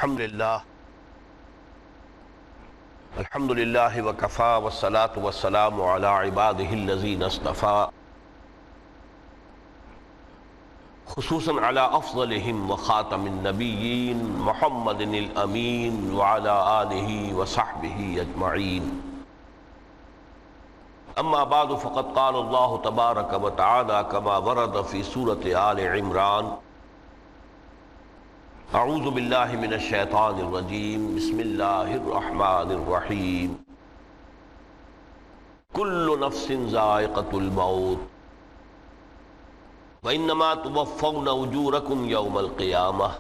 الحمد للہ وکفا والصلاة والسلام علی عبادہ الذین اصطفیٰ خصوصاً علی افضلہم وخاتم النبیین محمد الامین وعلی آلہ وصحبہ اجمعین اما بعد فقد قال اللہ تبارک وتعالی کما ورد فی سورة آل عمران اعوذ باللہ من الشیطان الرجیم بسم اللہ الرحمن الرحیم کل نفس ذائقۃ الموت وانما توفون اجورکم یوم القیامہ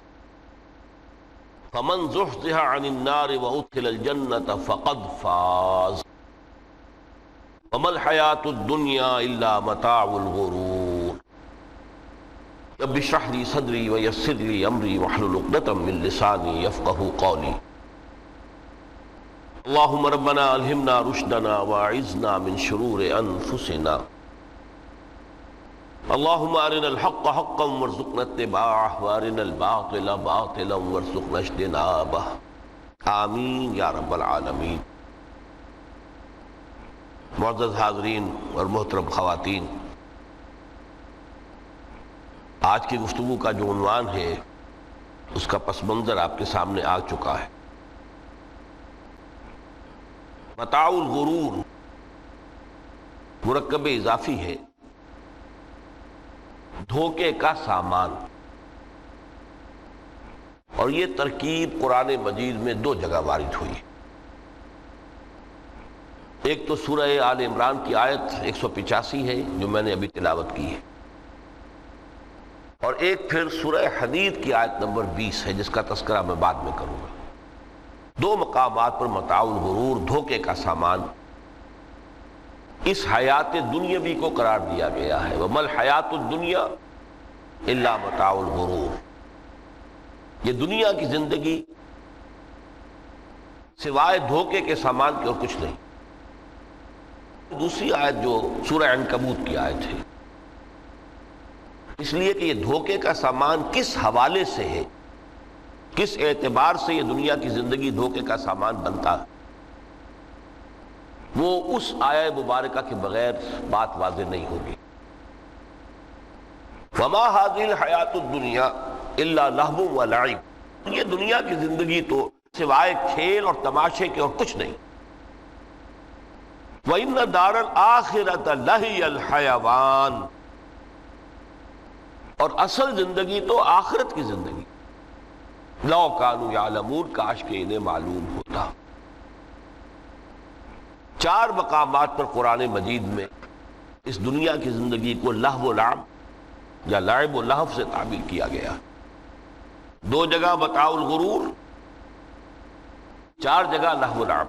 فمن زحزح عن النار وادخل الجنة فقد فاز وما الحیاۃ الدنیا الا متاع الغرور رب اشرح لي صدري ويسر لي امري واحلل عقدة من لساني يفقهوا قولي اللهم ربنا الهمنا رشدنا واعذنا من شرور انفسنا اللهم ارنا الحق حقا وارزقنا اتباعه وارنا الباطل باطلا وارزقنا اجتنابه آمین یا رب العالمین۔ معزز حاضرین اور محترم خواتین، آج کی گفتگو کا جو عنوان ہے اس کا پس منظر آپ کے سامنے آ چکا ہے۔ متاع الغرور مرکب اضافی ہے، دھوکے کا سامان، اور یہ ترکیب قرآن مجید میں دو جگہ وارد ہوئی ہے۔ ایک تو سورہ آل عمران کی آیت 185 ہے جو میں نے ابھی تلاوت کی ہے، اور ایک پھر سورہ حدید کی آیت نمبر 20 ہے جس کا تذکرہ میں بعد میں کروں گا۔ دو مقامات پر متاع الغرور، دھوکے کا سامان، اس حیات دنیاوی کو قرار دیا گیا ہے۔ وَمَا الْحَيَاةُ الدُّنْيَا إِلَّا مَتَاعُ الْغُرُورِ، یہ دنیا کی زندگی سوائے دھوکے کے سامان کی اور کچھ نہیں۔ دوسری آیت جو سورہ عنکبوت کی آیت ہے، اس لیے کہ یہ دھوکے کا سامان کس حوالے سے ہے، کس اعتبار سے یہ دنیا کی زندگی دھوکے کا سامان بنتا ہے، وہ اس آیہ مبارکہ کے بغیر بات واضح نہیں ہوگی۔ وَمَا هَذِهِ الْحَيَاةُ الدُّنْيَا إِلَّا لَهْوٌ وَلَعِبٌ، یہ دنیا کی زندگی تو سوائے کھیل اور تماشے کے اور کچھ نہیں۔ وَإِنَّ دَارَ الْآخِرَةَ لَهِيَ الْحَيَوَانُ، اور اصل زندگی تو آخرت کی زندگی۔ لو کانوا یعلمون، کاش کہ انہیں معلوم ہوتا۔ چار مقامات پر قرآن مجید میں اس دنیا کی زندگی کو لہو و لعب یا لعب و لہو سے تعبیر کیا گیا۔ دو جگہ متاع الغرور، چار جگہ لہو و لعب۔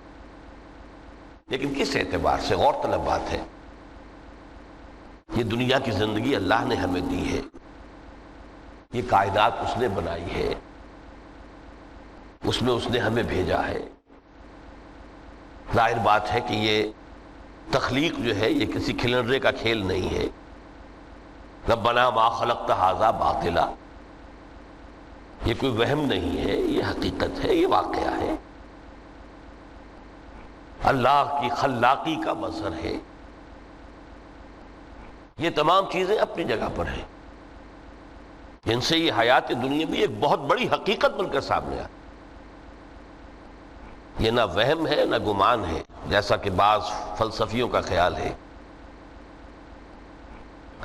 لیکن کس اعتبار سے؟ غور طلب بات ہے۔ یہ دنیا کی زندگی اللہ نے ہمیں دی ہے، یہ کائنات اس نے بنائی ہے، اس میں اس نے ہمیں بھیجا ہے۔ ظاہر بات ہے کہ یہ تخلیق جو ہے یہ کسی کھلنڈرے کا کھیل نہیں ہے۔ ربنا ما خلقت ھذا باطلا، یہ کوئی وہم نہیں ہے، یہ حقیقت ہے، یہ واقعہ ہے، اللہ کی خلاقی کا مظہر ہے۔ یہ تمام چیزیں اپنی جگہ پر ہیں، جن سے یہ حیات دنیا بھی ایک بہت بڑی حقیقت بن کر سامنے آتی۔ یہ نہ وہم ہے نہ گمان ہے جیسا کہ بعض فلسفیوں کا خیال ہے،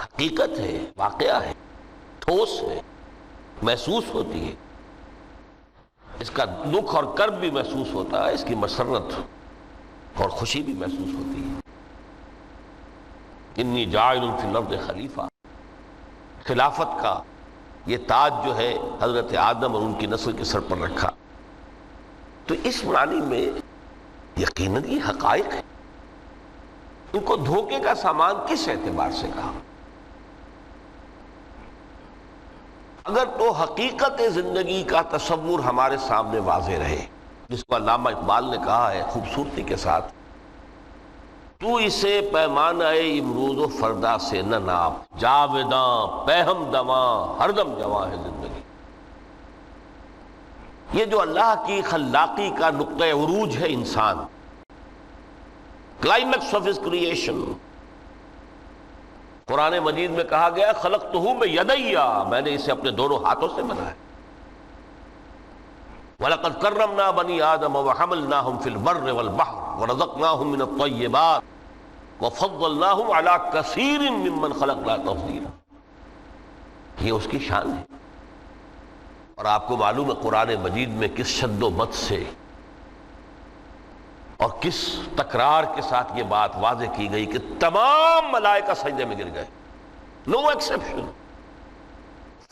حقیقت ہے، واقعہ ہے، ٹھوس ہے، محسوس ہوتی ہے، اس کا دکھ اور کرب بھی محسوس ہوتا ہے، اس کی مسرت اور خوشی بھی محسوس ہوتی ہے۔ انی جاعل فی الارض خلیفہ، خلافت کا یہ تاج جو ہے حضرت آدم اور ان کی نسل کے سر پر رکھا۔ تو اس معنی میں یقیناً یہ حقائق ہے۔ ان کو دھوکے کا سامان کس اعتبار سے کہا؟ اگر تو حقیقت زندگی کا تصور ہمارے سامنے واضح رہے، جس کو علامہ اقبال نے کہا ہے خوبصورتی کے ساتھ، تو اسے پیمانہ امروز و فردا سے نہ ناپ، جاوداں پہم دواں ہر دم جواں ہے زندگی۔ یہ جو اللہ کی خلاقی کا نقطہ عروج ہے انسان، کلائمیکس آف ہز کریشن، قرآن مجید میں کہا گیا خلقتہ بیدی، میں نے اسے اپنے دونوں ہاتھوں سے بنایا۔ وَلَقَدْ كَرَّمْنَا بَنِي آدَمَ وَحَمَلْنَاهُمْ فِي الْبَرِّ وَالْبَحْرِ وَرَزَقْنَاهُمْ مِنَ الطَّيِّبَاتِ وَفَضَّلْنَاهُمْ عَلَى كَثِيرٍ مِّمَّنْ خَلَقْنَا تَفْضِيلًا۔ یہ اس کی شان ہے۔ اور آپ کو معلوم ہے قرآن مجید میں کس شد و مت سے اور کس تکرار کے ساتھ یہ بات واضح کی گئی کہ تمام ملائکہ سجدے میں گر گئے، نو ایکسیپشن۔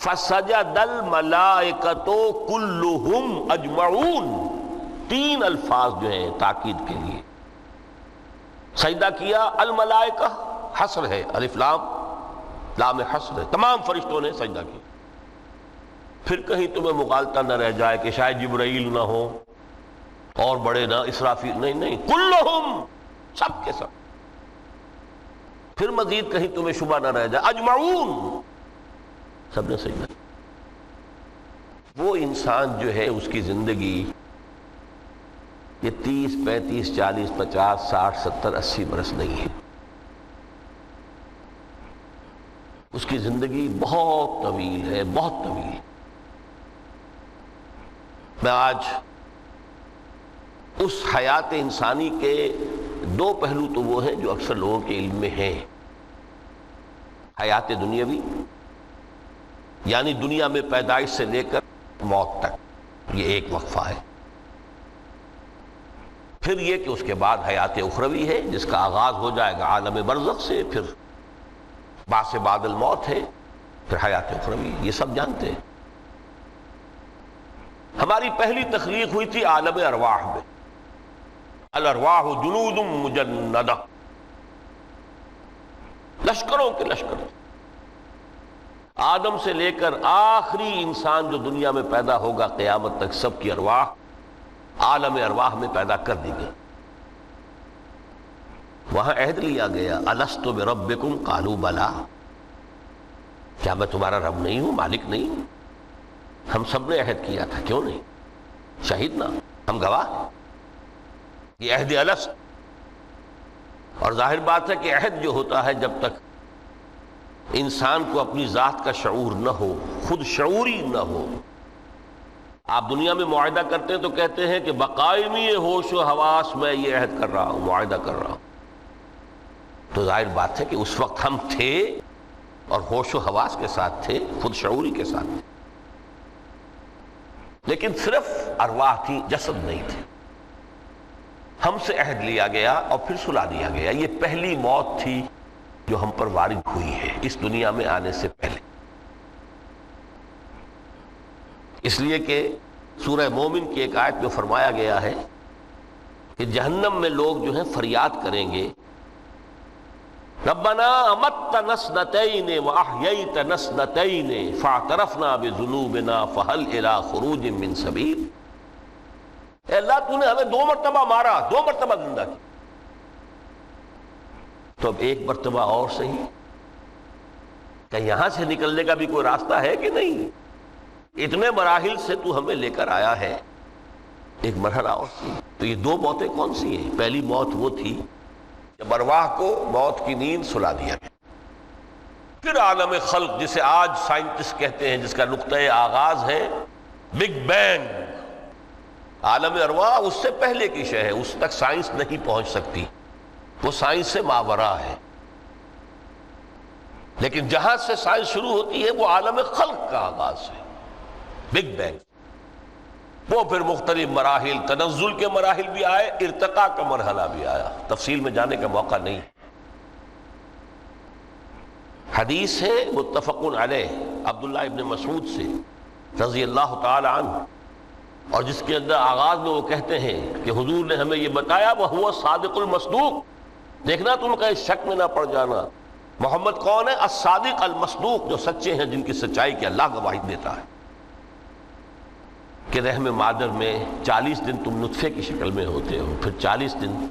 فَسَجَدَ الْمَلَائِكَةُ كُلُّهُمْ أَجْمَعُونَ، تین الفاظ جو ہیں تاکید کے لیے، سجدہ کیا الملائکہ، حصر ہے، الف لام، لام حصر ہے، تمام فرشتوں نے سجدہ کیا۔ پھر کہیں تمہیں مغالطہ نہ رہ جائے کہ شاید جبرائیل نہ ہو اور بڑے نہ اسرافیل، نہیں، کلہم، سب کے سب۔ پھر مزید کہیں تمہیں شبہ نہ رہ جائے، اجمعون، سب نے سجدہ۔ وہ انسان جو ہے اس کی زندگی یہ 30 35 40 50 60 70 80 برس نہیں ہے، اس کی زندگی بہت طویل ہے، بہت طویل۔ میں آج اس حیات انسانی کے دو پہلو تو وہ ہیں جو اکثر لوگوں کے علم میں ہیں، حیات دنیاوی یعنی دنیا میں پیدائش سے لے کر موت تک، یہ ایک وقفہ ہے۔ پھر یہ کہ اس کے بعد حیات اخروی ہے جس کا آغاز ہو جائے گا عالم برزخ سے، پھر بعث بعد الموت ہے، پھر حیات اخروی، یہ سب جانتے ہیں۔ ہماری پہلی تخلیق ہوئی تھی عالم ارواح میں، الارواح جنود مجندہ، لشکروں کے لشکر۔ آدم سے لے کر آخری انسان جو دنیا میں پیدا ہوگا قیامت تک، سب کی ارواح عالم ارواح میں پیدا کر دی گئی۔ وہاں عہد لیا گیا، الست بربکم قالوا بلا، کیا میں تمہارا رب نہیں ہوں، مالک نہیں ہوں؟ ہم سب نے عہد کیا تھا، کیوں نہیں؟ شہیدنا، ہم گواہ ہیں، یہ عہد الست۔ اور ظاہر بات ہے کہ عہد جو ہوتا ہے جب تک انسان کو اپنی ذات کا شعور نہ ہو، خود شعوری نہ ہو، آپ دنیا میں معاہدہ کرتے ہیں تو کہتے ہیں کہ بقائمی ہوش و حواس میں یہ عہد کر رہا ہوں، معاہدہ کر رہا ہوں، تو ظاہر بات ہے کہ اس وقت ہم تھے اور ہوش و حواس کے ساتھ تھے، خود شعوری کے ساتھ تھے، لیکن صرف ارواح تھی، جسد نہیں تھے۔ ہم سے عہد لیا گیا اور پھر سلا دیا گیا۔ یہ پہلی موت تھی جو ہم پر وارد ہوئی ہے اس دنیا میں آنے سے پہلے، اس لیے کہ سورہ مومن کی ایک آیت میں فرمایا گیا ہے کہ جہنم میں لوگ جو ہیں فریاد کریں گے، ربنا امتنا اثنتین واحییتنا اثنتین فاعترفنا بذنوبنا فهل الی خروج من سبیل۔ اے اللہ تو نے ہمیں 2 مرتبہ مارا، 2 مرتبہ زندہ کیا، تو اب ایک مرتبہ اور صحیح، کہ یہاں سے نکلنے کا بھی کوئی راستہ ہے کہ نہیں؟ اتنے مراحل سے تو ہمیں لے کر آیا ہے، ایک مرحلہ اور سی۔ تو یہ 2 موتیں کون سی ہیں؟ پہلی موت وہ تھی جب ارواح کو موت کی نیند سلا دیا گیا۔ پھر عالم خلق جسے آج سائنٹسٹ کہتے ہیں، جس کا نقطۂ آغاز ہے بگ بینگ، عالم ارواح اس سے پہلے کی شے ہے، اس تک سائنس نہیں پہنچ سکتی، وہ سائنس سے ماورا ہے۔ لیکن جہاں سے سائنس شروع ہوتی ہے وہ عالم خلق کا آغاز ہے، بگ بینگ۔ وہ پھر مختلف مراحل، تنزل کے مراحل بھی آئے، ارتقاء کا مرحلہ بھی آیا، تفصیل میں جانے کا موقع نہیں۔ حدیث ہے متفق علیہ عبداللہ ابن مسعود سے رضی اللہ تعالی عنہ، اور جس کے اندر آغاز میں وہ کہتے ہیں کہ حضور نے ہمیں یہ بتایا، وَهُوَ الصادق المصدوق، دیکھنا تم کہیں شک میں نہ پڑ جانا، محمد کون ہے؟ الصادق المصدوق، جو سچے ہیں، جن کی سچائی کی اللہ گواہی دیتا ہے، کہ رحم مادر میں 40 دن تم نطفے کی شکل میں ہوتے ہو، پھر 40 دن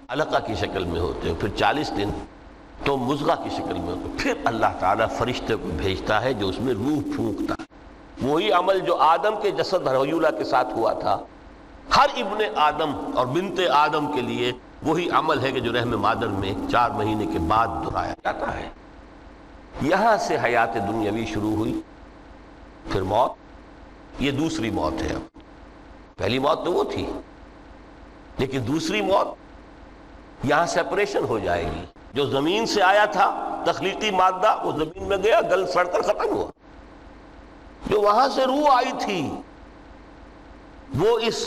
علقہ کی شکل میں ہوتے ہو، پھر 40 دن تو مضغہ کی شکل میں ہوتے ہو، پھر اللہ تعالیٰ فرشتے کو بھیجتا ہے جو اس میں روح پھونکتا ہے، وہی عمل جو آدم کے جسد حیولہ کے ساتھ ہوا تھا، ہر ابن آدم اور بنت آدم کے لیے وہی عمل ہے کہ جو رحم مادر میں 4 مہینے کے بعد دہرایا جاتا ہے۔ یہاں سے حیات دنیاوی شروع ہوئی، پھر موت، یہ دوسری موت ہے۔ اب پہلی موت تو وہ تھی، لیکن دوسری موت یہاں سیپریشن ہو جائے گی۔ جو زمین سے آیا تھا تخلیقی مادہ، وہ زمین میں گیا، گل سڑ کر ختم ہوا۔ جو وہاں سے روح آئی تھی وہ اس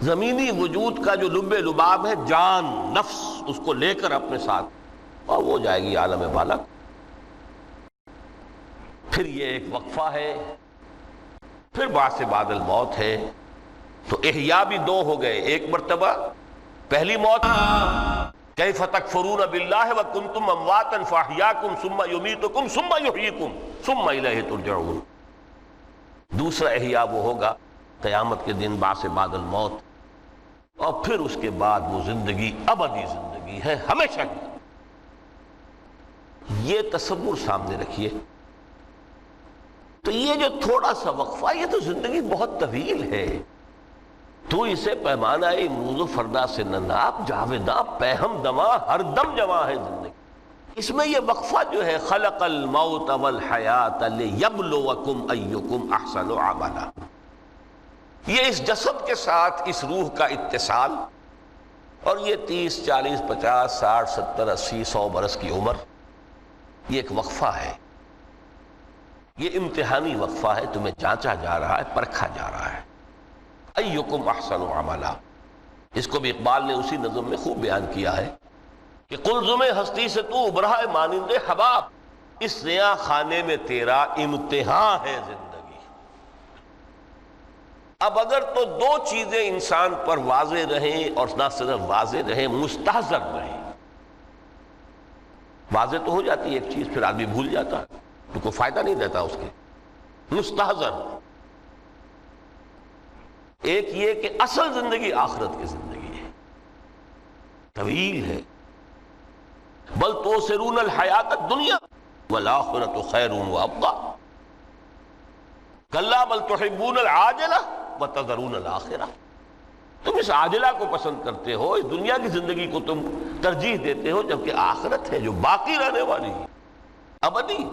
زمینی وجود کا جو لب لباب ہے، جان، نفس، اس کو لے کر اپنے ساتھ، اور وہ جائے گی عالم بالا۔ پھر یہ ایک وقفہ ہے، پھر بعد سے بعد الموت ہے۔ تو احیاء بھی 2 ہو گئے، ایک مرتبہ پہلی موت، کیف تکفرون باللہ وکنتم امواتا فاحیاکم ثم یمیتکم ثم یحییکم ثم الیہ ترجعون۔ دوسرا احیاء وہ ہوگا قیامت کے دن، بعد سے بعد الموت، اور پھر اس کے بعد وہ زندگی ابدی زندگی ہے، ہمیشہ کی۔ یہ تصور سامنے رکھیے۔ تو یہ جو تھوڑا سا وقفہ، یہ تو زندگی بہت طویل ہے۔ تو اسے پیمانہ امروز و فردا سے نہ ناپ، جاویداں پہم دماں، ہر دم جمع ہے زندگی۔ اس میں یہ وقفہ جو ہے، خلق الموت والحیات لیبلوکم ایکم احسن عملا، یہ اس جسد کے ساتھ اس روح کا اتصال، اور یہ 30 40 50 60 70 80 100 برس کی عمر، یہ ایک وقفہ ہے، یہ امتحانی وقفہ ہے۔ تمہیں جانچا جا رہا ہے، پرکھا جا رہا ہے۔ ایکم احسن عملا، اس کو بھی اقبال نے اسی نظم میں خوب بیان کیا ہے کہ قلزم ہستی سے تو ابھرا ہے مانند حباب، اس نیا خانے میں تیرا امتحان ہے زندگی۔ اب اگر تو 2 چیزیں انسان پر واضح رہیں، اور نہ صرف واضح رہیں، مستحضر رہیں۔ واضح تو ہو جاتی ہے ایک چیز، پھر آدمی بھول جاتا ہے، تو کوئی فائدہ نہیں دیتا اس کے۔ مستحضر ایک یہ کہ اصل زندگی آخرت کی زندگی ہے، طویل ہے۔ بل توسرون الحیات الدنیا والآخرۃ خیر وابقیٰ، کلا بل تحبون العاجلہ وتذرون الآخرہ۔ تم اس عاجلہ کو پسند کرتے ہو، اس دنیا کی زندگی کو تم ترجیح دیتے ہو، جبکہ آخرت ہے جو باقی رہنے والی ہے، ابدی۔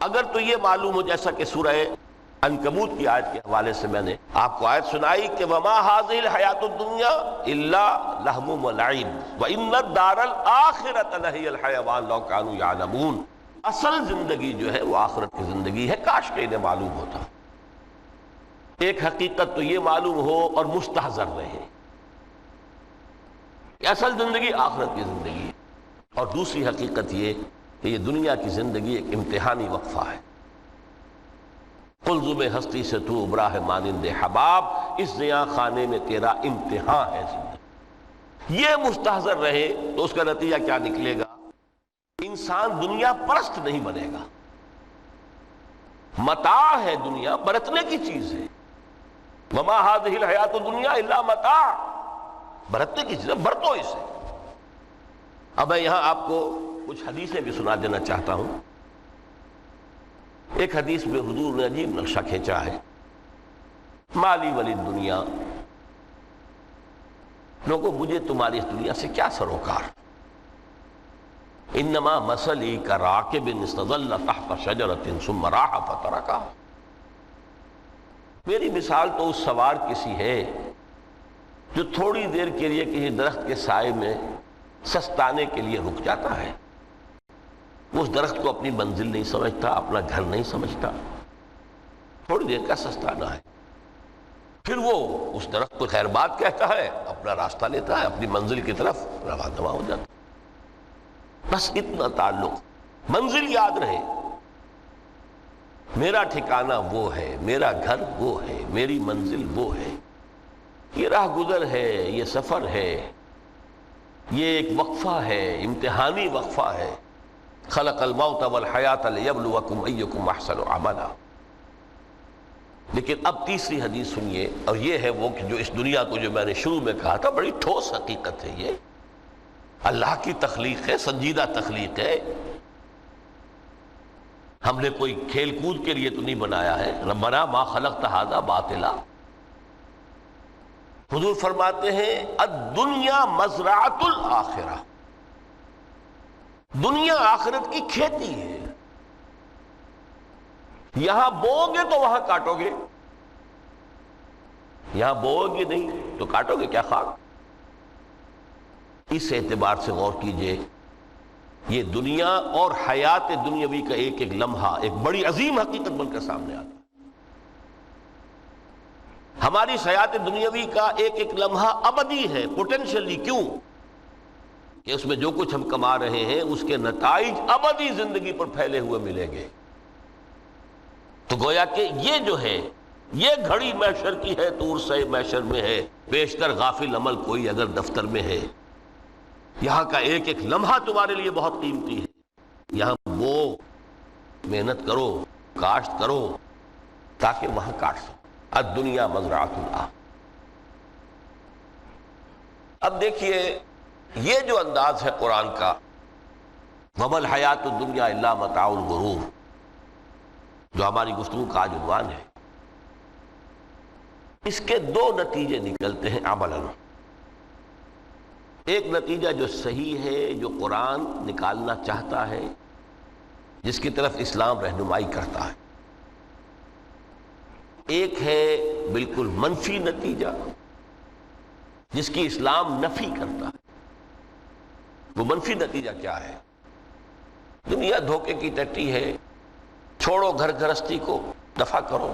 اگر تو یہ معلوم ہو، جیسا کہ سورہ عنکبوت کی آیت کے حوالے سے میں نے آپ کو آیت سنائی کہ وَمَا هَذِهِ الْحَيَاةُ الدُّنْيَا إِلَّا لَهْوٌ وَلَعِبٌ وَإِنَّ الدَّارَ الْآخِرَةَ لَهِيَ الْحَيَوَانُ لَوْ كَانُوا يَعْلَمُونَ۔ اصل زندگی جو ہے وہ آخرت کی زندگی ہے، کاش کہ انہیں معلوم ہوتا۔ ایک حقیقت تو یہ معلوم ہو اور مستحضر رہے کہ اصل زندگی آخرت کی زندگی ہے، اور دوسری حقیقت یہ کہ یہ دنیا کی زندگی ایک امتحانی وقفہ ہے۔ قلزم ہستی سے تو ابھرا ہے مانند حباب، اس نیا خانے میں تیرا امتحان ہے زندگی۔ یہ مستحضر رہے تو اس کا نتیجہ کیا نکلے گا؟ انسان دنیا پرست نہیں بنے گا۔ متاع ہے دنیا، برتنے کی چیز ہے۔ وما هذه الحیات الدنیا الا متاع، برتنے کی چیز ہے، برتو اسے۔ اب میں یہاں آپ کو کچھ حدیثیں بھی سنا دینا چاہتا ہوں۔ ایک حدیث میں حضور نے عجیب نقشہ کھینچا ہے، مالی ولی دنیا، لوگوں مجھے تمہاری اس دنیا سے کیا سروکار؟ انما مثلی کراکب استظل تحت شجرۃ ثم راح فترکھا، میری مثال تو اس سوار کسی ہے جو تھوڑی دیر کے لیے کسی درخت کے سائے میں سستانے کے لیے رک جاتا ہے۔ وہ اس درخت کو اپنی منزل نہیں سمجھتا، اپنا گھر نہیں سمجھتا، تھوڑی دیر کا سستانا ہے، پھر وہ اس درخت کو خیر بات کہتا ہے، اپنا راستہ لیتا ہے، اپنی منزل کی طرف روانہ ہو جاتا ہے۔ بس اتنا تعلق، منزل یاد رہے، میرا ٹھکانہ وہ ہے، میرا گھر وہ ہے، میری منزل وہ ہے، یہ راہ گزر ہے، یہ سفر ہے، یہ ایک وقفہ ہے، امتحانی وقفہ ہے۔ خلق الموت والحیات لیبلوکم ایکم احسن عملا۔ لیکن اب تیسری حدیث سنیے، اور یہ ہے وہ کہ جو اس دنیا کو، جو میں نے شروع میں کہا تھا، بڑی ٹھوس حقیقت ہے، یہ اللہ کی تخلیق ہے، سنجیدہ تخلیق ہے۔ ہم نے کوئی کھیل کود کے لیے تو نہیں بنایا ہے. ربنا ما خلقت ھذا باطلا. حضور فرماتے ہیں الدنیا مزرعۃ الآخرہ، دنیا آخرت کی کھیتی ہے. یہاں بوؤ گے تو وہاں کاٹو گے، یہاں بوؤ گے نہیں تو کاٹو گے کیا خاک. اس اعتبار سے غور کیجئے، یہ دنیا اور حیات دنیاوی کا ایک ایک لمحہ ایک بڑی عظیم حقیقت بن کر سامنے آتا ہے. ہماری حیات دنیاوی کا ایک ایک لمحہ ابدی ہے پوٹینشلی. کیوں کہ اس میں جو کچھ ہم کما رہے ہیں اس کے نتائج ابدی زندگی پر پھیلے ہوئے ملیں گے. تو گویا کہ یہ جو ہے یہ گھڑی محشر کی ہے، طور سے محشر میں ہے. بیشتر غافل عمل کوئی اگر دفتر میں ہے، یہاں کا ایک ایک لمحہ تمہارے لیے بہت قیمتی ہے. یہاں وہ محنت کرو، کاشت کرو تاکہ وہاں کاٹ سکو. الدنیا مزرعۃ الآخرہ. اب دیکھیے یہ جو انداز ہے قرآن کا، وَمَا الْحَيَاةُ الدُّنْيَا إِلَّا مَتَاعُ الْغُرُورِ، جو ہماری گفتگو کا آج عنوان ہے، اس کے دو نتیجے نکلتے ہیں عملاً. ایک نتیجہ جو صحیح ہے، جو قرآن نکالنا چاہتا ہے، جس کی طرف اسلام رہنمائی کرتا ہے. ایک ہے بالکل منفی نتیجہ جس کی اسلام نفی کرتا ہے. وہ منفی نتیجہ کیا ہے؟ دنیا دھوکے کی ٹٹی ہے، چھوڑو گھر گھرستی کو، دفع کرو.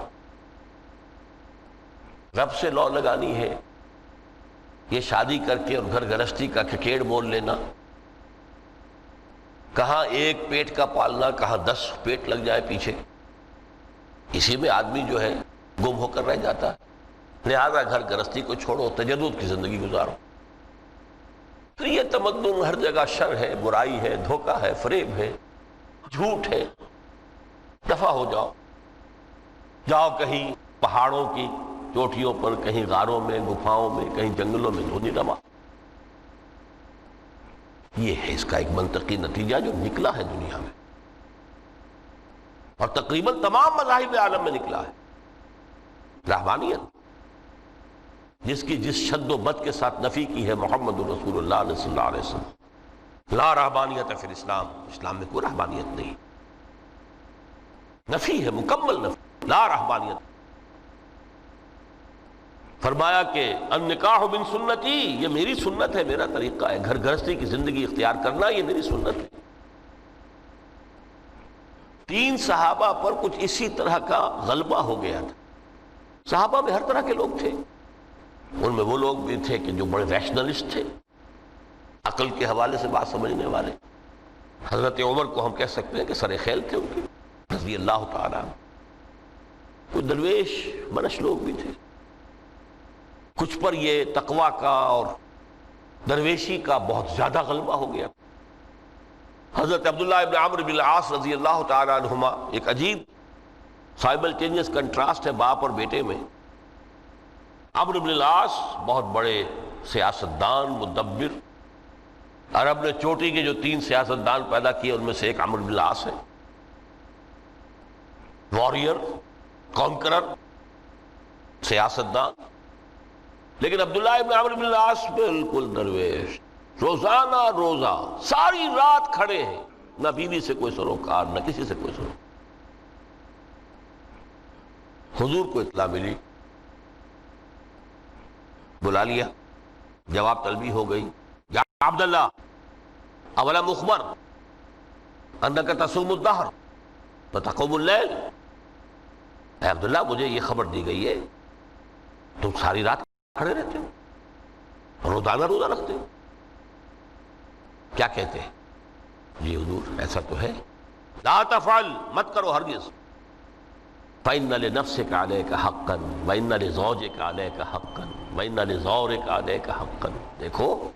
رب سے لو لگانی ہے، یہ شادی کر کے اور گھر گھرستی کا کھکیڑ مول لینا، کہاں ایک پیٹ کا پالنا، کہاں 10 پیٹ لگ جائے پیچھے. اسی میں آدمی جو ہے گم ہو کر رہ جاتا ہے. لہذا گھر گرستی کو چھوڑو، تجدد کی زندگی گزارو. تو یہ تمدن ہر جگہ شر ہے، برائی ہے، دھوکہ ہے، فریب ہے، جھوٹ ہے. دفع ہو جاؤ، جاؤ کہیں پہاڑوں کی چوٹیوں پر، کہیں غاروں میں، گپھاؤں میں، کہیں جنگلوں میں دھونی روا. یہ ہے اس کا ایک منطقی نتیجہ جو نکلا ہے دنیا میں، اور تقریباً تمام مذاہب عالم میں نکلا ہے. رحمانیت جس کی جس شد و بد کے ساتھ نفی کی ہے محمد رسول اللہ صلی اللہ علیہ وسلم. لا رحمانیت فی الاسلام، اسلام میں کوئی رحمانیت نہیں. نفی ہے، مکمل نفی، لا رحمانیت. فرمایا کہ النکاح من سنتی، یہ میری سنت ہے، میرا طریقہ ہے. گھر گھرستی کی زندگی اختیار کرنا یہ میری سنت ہے. 3 صحابہ پر کچھ اسی طرح کا غلبہ ہو گیا تھا. صحابہ میں ہر طرح کے لوگ تھے. ان میں وہ لوگ بھی تھے کہ جو بڑے ریشنلسٹ تھے، عقل کے حوالے سے بات سمجھنے والے. حضرت عمر کو ہم کہہ سکتے ہیں کہ سر خیل تھے ان کے، رضی اللہ تعالیٰ. کچھ درویش منش لوگ بھی تھے. کچھ پر یہ تقویٰ کا اور درویشی کا بہت زیادہ غلبہ ہو گیا. حضرت عبداللہ ابن عمرو بن العاص رضی اللہ تعالیٰ عنہما، ایک عجیب سائملٹینیس کنٹراسٹ ہے باپ اور بیٹے میں. عمرو بن العاص بہت بڑے سیاستدان، مدبر. عرب نے چوٹی کے جو 3 سیاستدان پیدا کیے ان میں سے ایک عمرو بن العاص ہے. واریر، کانکرر، سیاستدان. لیکن عبداللہ ابن عمرو بن العاص بالکل درویش. روزانہ روزہ ساری رات کھڑے ہیں، نہ بیوی سے کوئی سروکار، نہ کسی سے کوئی سروکار. حضور کو اطلاع ملی، بلا لیا، جواب طلبی ہو گئی. یا عبداللہ اولا مخبر انک تصوم الدہر وتقوم اللیل. اے عبداللہ مجھے یہ خبر دی گئی ہے تم ساری رات کھڑے رہتے ہو، روزانہ روزہ رکھتے ہو. کیا کہتے ہیں؟ جی حضور ایسا تو ہے. لا تفعل، مت کرو ہرگز. فَإِنَّ لِنَفْسِكَ عَلَيْكَ حَقًّا وَإِنَّ لِزَوْجِكَ عَلَيْكَ حَقًّا وَإِنَّ لِزَوْرِكَ عَلَيْكَ حَقًّا. دیکھو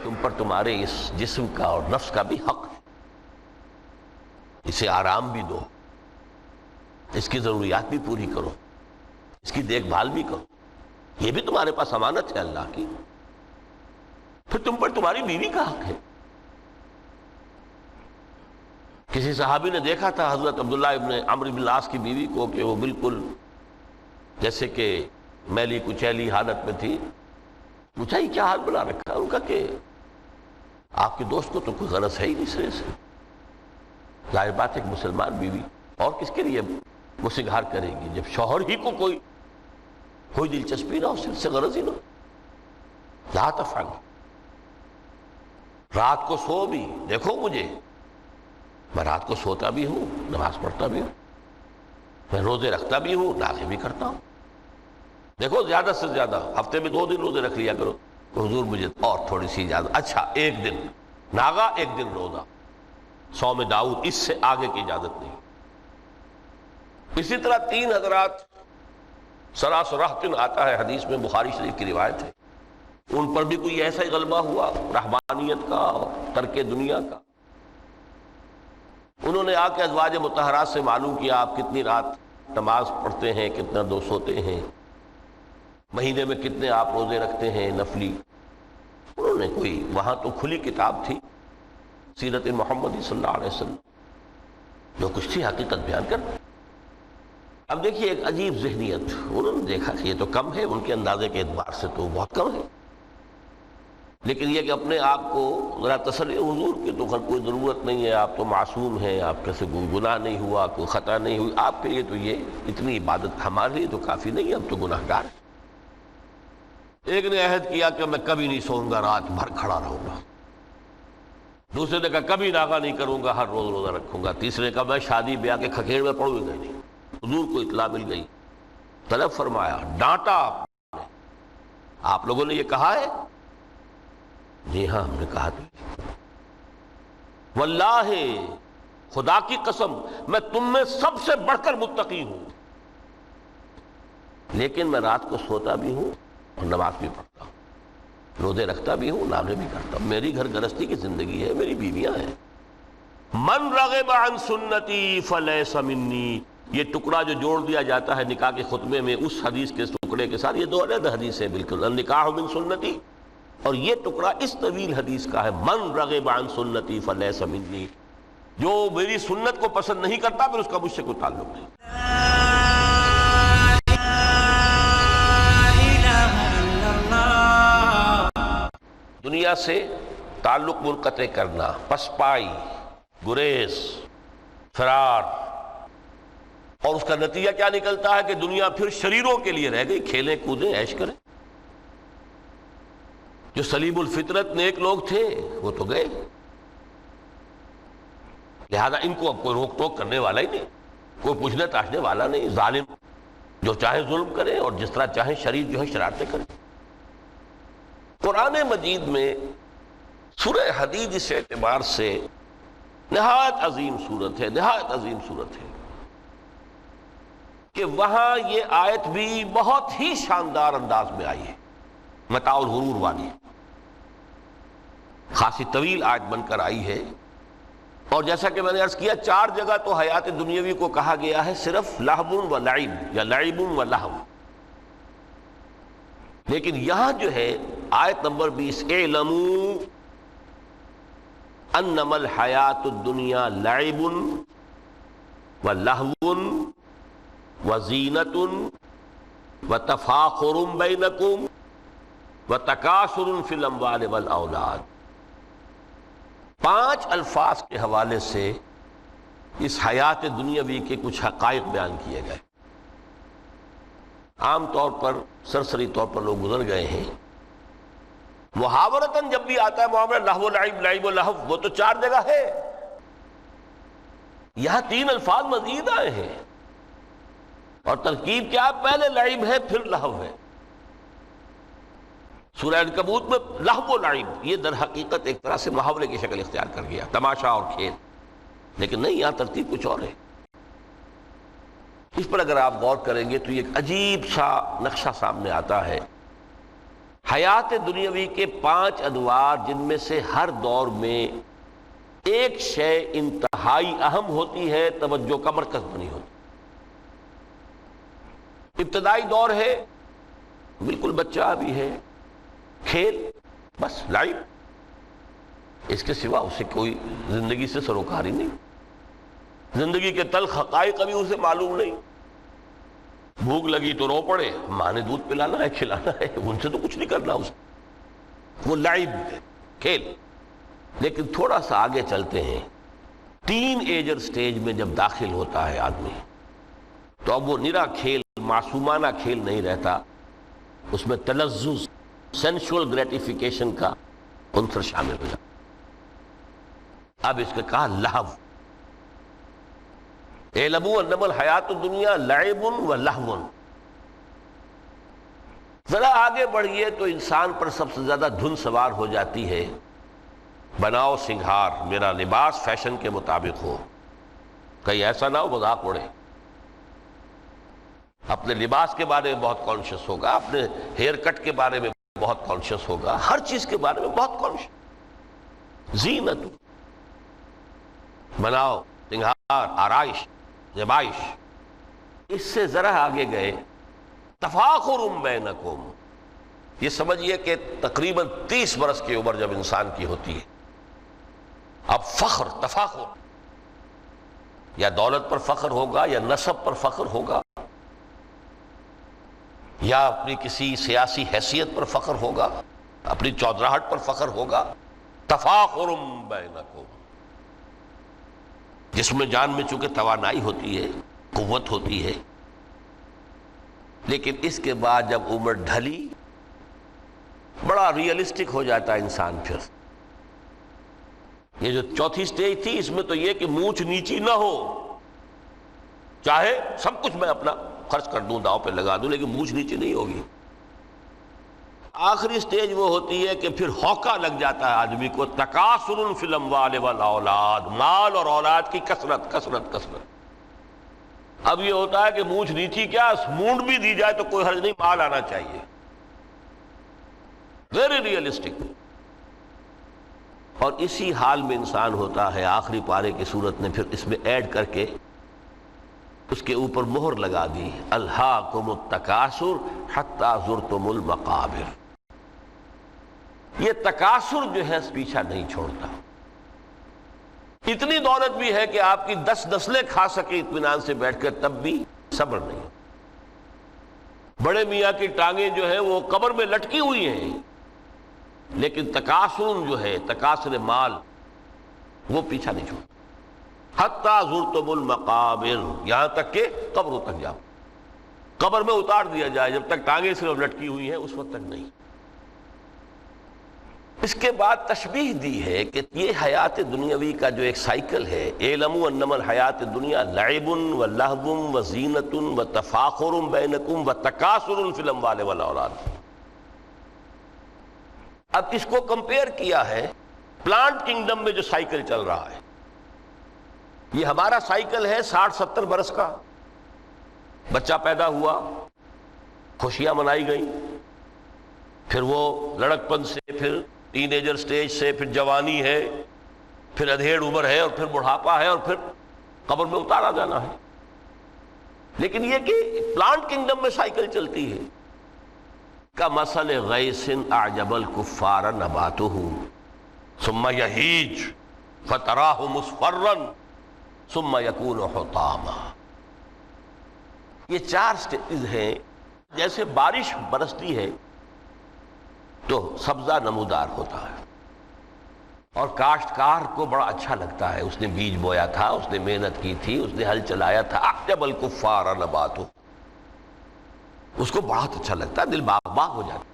تم پر تمہارے اس جسم کا اور نفس کا بھی حق ہے. اسے آرام بھی دو، اس کی ضروریات بھی پوری کرو، اس کی دیکھ بھال بھی کرو. یہ بھی تمہارے پاس امانت ہے اللہ کی. پھر تم پر تمہاری بیوی کا حق ہے. کسی صحابی نے دیکھا تھا حضرت عبداللہ ابن عمرو بن العاص کی بیوی کو کہ وہ بالکل جیسے کہ میلی کچیلی حالت میں تھی. پوچھا ہی کیا حال بنا رکھا؟ ان کا کہ آپ کے دوست کو تو کوئی غرض ہے ہی نہیں سرے سے. ظاہر بات ہے کہ مسلمان بیوی اور کس کے لیے وہ سنگھار کرے گی جب شوہر ہی کو کوئی دلچسپی نہ ہو، اس سے غرض ہی نہ ہو. لا تفعل. رات کو سو بھی دیکھو مجھے، میں رات کو سوتا بھی ہوں، نماز پڑھتا بھی ہوں، میں روزے رکھتا بھی ہوں، ناغے بھی کرتا ہوں. دیکھو زیادہ سے زیادہ ہفتے میں 2 دن روزے رکھ لیا کرو. تو حضور مجھے اور تھوڑی سی اجازت. اچھا 1 دن ناغا 1 دن روزہ، صوم داؤد، اس سے آگے کی اجازت نہیں. اسی طرح 3 حضرات سراس رہتن آتا ہے حدیث میں، بخاری شریف کی روایت ہے، ان پر بھی کوئی ایسا ہی غلبہ ہوا رحمانیت کا اور ترک دنیا کا. انہوں نے آ کے ازواج مطہرات سے معلوم کیا آپ کتنی رات نماز پڑھتے ہیں، کتنا دو سوتے ہیں، مہینے میں کتنے آپ روزے رکھتے ہیں نفلی. انہوں نے کوئی وہاں تو کھلی کتاب تھی سیرت محمدی صلی اللہ علیہ وسلم، جو کچھ تھی حقیقت بیان کر. اب دیکھیے ایک عجیب ذہنیت، انہوں نے دیکھا کہ یہ تو کم ہے، ان کے اندازے کے اعتبار سے تو بہت کم ہے، لیکن یہ کہ اپنے آپ کو ذرا تسلی، حضور کی تو کوئی ضرورت نہیں ہے، آپ تو معصوم ہیں، آپ کے سے کوئی گناہ نہیں ہوا، کوئی خطا نہیں ہوئی، آپ کے لیے تو یہ اتنی عبادت ہمارے لیے تو کافی نہیں ہے، ہم تو گناہ گار ہیں. ایک نے عہد کیا کہ میں کبھی نہیں سوؤں گا، رات بھر کھڑا رہوں گا. دوسرے نے کہا کبھی ناغا نہیں کروں گا، ہر روز روزہ رکھوں گا. تیسرے نے کہا میں شادی بیاہ کے کھکھیڑ میں پڑوں گا نہیں. حضور کو اطلاع مل گئی، طلب فرمایا، ڈانٹا. آپ لوگوں نے یہ کہا ہے؟ جی ہاں ہم نے کہا تھا. واللہ خدا کی قسم میں تم میں سب سے بڑھ کر متقی ہوں، لیکن میں رات کو سوتا بھی ہوں اور نماز بھی پڑھتا ہوں، روزے رکھتا بھی ہوں، ناغے بھی کرتا ہوں. میری گھر گرستی کی زندگی ہے، میری بیویاں ہیں. من رغب عن سنتی فلیس منی. یہ ٹکڑا جو جوڑ دیا جاتا ہے نکاح کے خطبے میں اس حدیث کے ٹکڑے کے ساتھ، یہ 2 علیحدہ حدیث ہے بالکل. النکاح من سنتی، اور یہ ٹکڑا اس طویل حدیث کا ہے، من رغب عن سنتی فلیس منی. جو میری سنت کو پسند نہیں کرتا پھر اس کا مجھ سے کوئی تعلق نہیں. دنیا سے تعلق منقطع کرنا، پسپائی، گریز، فرار، اور اس کا نتیجہ کیا نکلتا ہے کہ دنیا پھر شریروں کے لیے رہ گئی، کھیلیں کودیں عیش کریں. جو سلیم الفطرت نیک لوگ تھے وہ تو گئے، لہذا ان کو اب کوئی روک ٹوک کرنے والا ہی نہیں، کوئی پوچھنے تاشنے والا نہیں. ظالم جو چاہے ظلم کرے اور جس طرح چاہے شریر جو ہے شرارتیں کرے. قرآن مجید میں سورہ حدید اس اعتبار سے نہایت عظیم صورت ہے، نہایت عظیم صورت ہے کہ وہاں یہ آیت بھی بہت ہی شاندار انداز میں آئی ہے، متاع الغرور والی، خاصی طویل آیت بن کر آئی ہے. اور جیسا کہ میں نے عرض کیا 4 جگہ تو حیات دنیاوی کو کہا گیا ہے صرف لہو و لعب یا لعب و لہو، لیکن یہاں جو ہے آیت نمبر 20، اعلموا انما الحیات الدنیا لعب و لہو و زینت و تفاخر بینکم و تکاثر فی الاموال والاولاد. 5 الفاظ کے حوالے سے اس حیات دنیاوی کے کچھ حقائق بیان کیے گئے. عام طور پر سرسری طور پر لوگ گزر گئے ہیں. محاورتاً جب بھی آتا ہے معاملہ لہو و لعب، لعب و لہو، وہ تو 4 جگہ ہے. یہاں 3 الفاظ مزید آئے ہیں، اور ترکیب کیا؟ پہلے لعب ہے پھر لہو ہے. سورہ عنکبوت میں لہو و لعب یہ در حقیقت ایک طرح سے محاورے کی شکل اختیار کر گیا، تماشا اور کھیل، لیکن نہیں، یہاں ترتیب کچھ اور ہے. اس پر اگر آپ غور کریں گے تو یہ ایک عجیب سا نقشہ سامنے آتا ہے. حیات دنیاوی کے 5 ادوار، جن میں سے ہر دور میں ایک شے انتہائی اہم ہوتی ہے، توجہ کا مرکز بنی ہوتی. ابتدائی دور ہے، بالکل بچہ بھی ہے، کھیل، بس لعب، اس کے سوا اسے کوئی زندگی سے سروکار ہی نہیں. زندگی کے تلخ حقائق ابھی اسے معلوم نہیں. بھوک لگی تو رو پڑے، ماں نے دودھ پلانا ہے، کھلانا ہے، ان سے تو کچھ نہیں کرنا اس. وہ لعب ہے، کھیل. لیکن تھوڑا سا آگے چلتے ہیں، ٹین ایجر سٹیج میں جب داخل ہوتا ہے آدمی تو اب وہ نرا کھیل، معصومانہ کھیل نہیں رہتا، اس میں تلذذ، سینشول گریٹیفیکیشن کا عنصر شامل ہو جاتا. اب اس کے کہا لہو. اعلموا انما الحیات الدنیا لعب و لہو. ذرا آگے بڑھیے تو انسان پر سب سے زیادہ دھن سوار ہو جاتی ہے، بناؤ سنگھار، میرا لباس فیشن کے مطابق ہو. کہیں ایسا نہ ہو مذاق اڑے. اپنے لباس کے بارے میں بہت کانشیس ہوگا، اپنے ہیئر کٹ کے بارے میں بہت کانشیس ہوگا، ہر چیز کے بارے میں بہت کانشیس. زینت، بناؤ سنگھار، آرائش، زیبائش. اس سے ذرا آگے گئے، تفاخر بینکم. یہ سمجھیے کہ تقریباً 30 برس کی عمر جب انسان کی ہوتی ہے، اب فخر، تفاخر، یا دولت پر فخر ہوگا، یا نسب پر فخر ہوگا، یا اپنی کسی سیاسی حیثیت پر فخر ہوگا، اپنی چودراہٹ پر فخر ہوگا. تفاخر بینکم. جسم میں جان میں چونکہ توانائی ہوتی ہے، قوت ہوتی ہے، لیکن اس کے بعد جب عمر ڈھلی بڑا ریئلسٹک ہو جاتا ہے انسان. پھر یہ جو چوتھی سٹیج تھی، اس میں تو یہ کہ مونچھ نیچی نہ ہو، چاہے سب کچھ میں اپنا خرچ کر دوں، داؤ پہ لگا دوں، لیکن مونچھ نیچی نہیں ہوگی. آخری سٹیج وہ ہوتی ہے کہ پھر ہوکا لگ جاتا ہے آدمی کو، تکاثر فی الاموال والاولاد، مال اور اولاد کی کثرت کثرت کثرت. اب یہ ہوتا ہے کہ مونچھ نیچی کیا، مونڈ بھی دی جائے تو کوئی حرج نہیں، مال آنا چاہیے. Very realistic. اور اسی حال میں انسان ہوتا ہے. آخری پارے کی صورت نے پھر اس میں ایڈ کر کے اس کے اوپر مہر لگا دی، الہاکم التکاثر حتی زرتم المقابر. یہ تکاثر جو ہے پیچھا نہیں چھوڑتا. اتنی دولت بھی ہے کہ آپ کی 10 نسلیں کھا سکے اطمینان سے بیٹھ کر، تب بھی صبر نہیں. بڑے میاں کی ٹانگیں جو ہیں وہ قبر میں لٹکی ہوئی ہیں، لیکن تکاثر جو ہے، تکاثر مال، وہ پیچھا نہیں چھوڑتا. حتی زرتم المقابر، یہاں تک کہ قبروں تک جاؤ، قبر میں اتار دیا جائے، جب تک ٹانگیں صرف لٹکی ہوئی ہیں اس وقت تک نہیں. اس کے بعد تشبیہ دی ہے کہ یہ حیات دنیاوی کا جو ایک سائیکل ہے، اعلموا انما الحیات الدنیا لعب و لہو و زینت و تفاخر بینکم و تکاثر فی الاموال والاولاد. اب اس کو کمپیئر کیا ہے پلانٹ کنگڈم میں جو سائیکل چل رہا ہے. یہ ہمارا سائیکل ہے 60-70 برس کا. بچہ پیدا ہوا، خوشیاں منائی گئیں، پھر وہ لڑکپن سے، پھر ٹین ایجر سٹیج سے، پھر جوانی ہے، پھر ادھیڑ عمر ہے، اور پھر بڑھاپا ہے، اور پھر قبر میں اتارا جانا ہے. لیکن یہ کہ پلانٹ کنگڈم میں سائیکل چلتی ہے. کمثل غیث اعجب الکفار نباتہ ثم یہیج فتراہ مصفرا ثم یکون حطاما. یہ 4 سٹیج ہیں. جیسے بارش برستی ہے تو سبزہ نمودار ہوتا ہے، اور کاشتکار کو بڑا اچھا لگتا ہے. اس نے بیج بویا تھا، اس نے محنت کی تھی، اس نے ہل چلایا تھا. اعجب الکفار نباتہ، اس کو بہت اچھا لگتا ہے، دل باغ باغ ہو جاتا ہے.